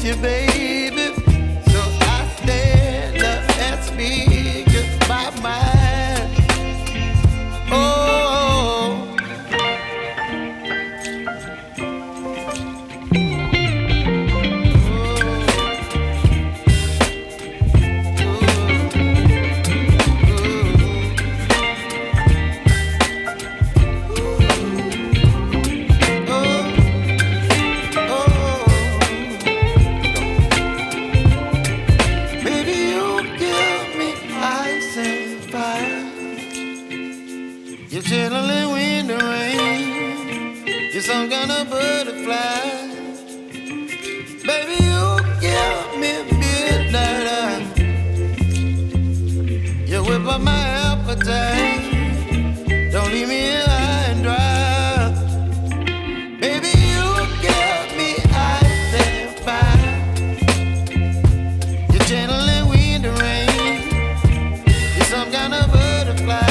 you, baby. So I stand up and speak my mind. Oh. You're chilling wind and rain. You're some kind of butterfly. Baby, you give me midnight. You whip up my appetite. Don't leave me here high and dry. Baby, you give me ice and fire. You're channeling wind and rain. You're some kind of butterfly.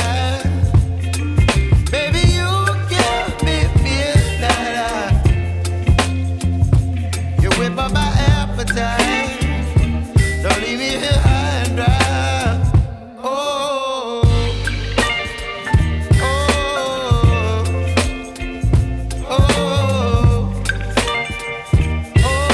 My appetite. Don't leave me here high and dry. Oh, oh, oh, oh,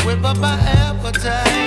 whip up my appetite.